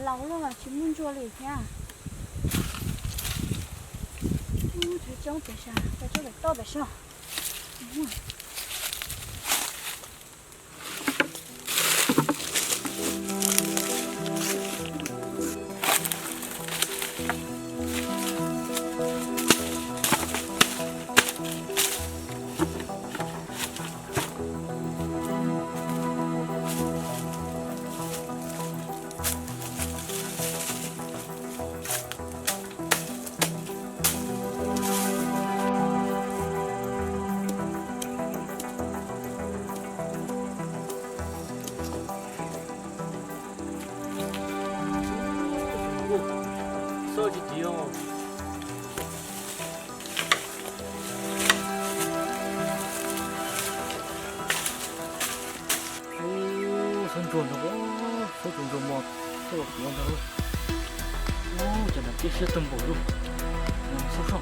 lâu luôn mà chỉ muốn chua liệt nha. Thấy cháu phải sao? Cháu phải to phải sao? 써지지요. 손 좋은다고? 손 좋은 뭐, 또 좋은다고? 오, 저는 깨끗한 보루. 소소.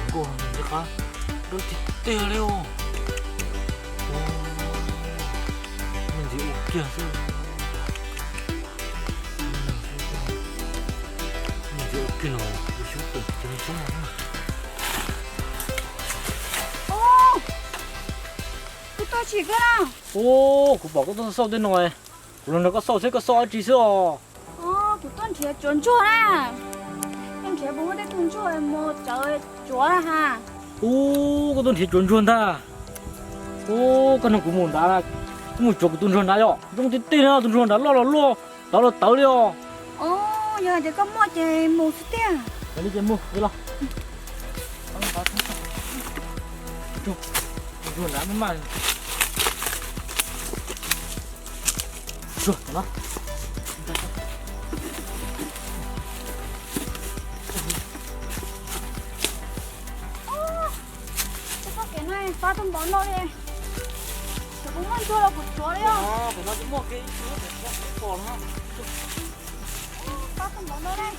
이거 내가 이렇게 떼려요. 오, 이제 웃겨 하세요. 이제 웃기노. 웃겨. 괜찮아. Tôi chỉ cái nào? 오, 그 먹어도 써도 너에. 물론 내가 써서 그 써지서. Của tôi chỉ chuẩn chua nè. Em chỉ bố đây chuẩn chua em một trời chúa ha. 오, 그돈 되게 좋다. 오, 그는 구몬 나라. 뭐 저거 돈 좋나요? 좀 때나 돈 좋나. 러러러. 러러 떠려. Giờ thì có mua chỉ một tiền. 빨리 좀 뭐, 일로. 빨리 봐. 좀. 이거 라면만. 줘, 나. Cái này pha thơm bón nó đi. Nó cũng ăn chua là của chúa đấy không? phải nói một cái còn ha. Pha thơm bón nó đây.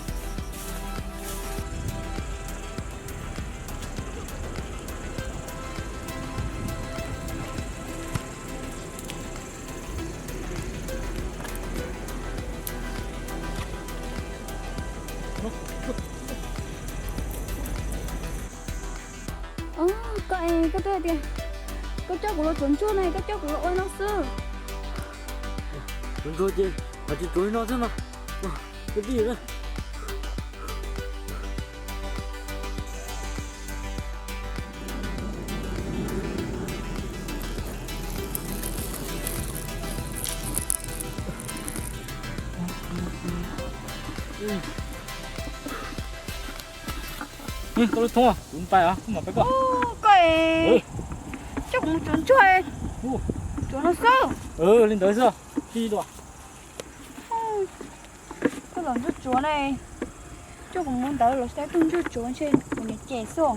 Cái tôi kìa. Cái chỗ của nó chuẩn chua này, cái chỗ của nó ôi nó sư. chuẩn chua chị mà chị chuối nó thế nào cái gì đấy có được không? Đúng tay à? Không mà phải có. cái chắc cũng chuẩn chơi chuẩn nó sâu Lên tới chưa? Đi rồi. cái lần chút chuẩn này chắc cũng muốn tới rồi sẽ tung chút chuẩn trên của nhà trẻ xuống.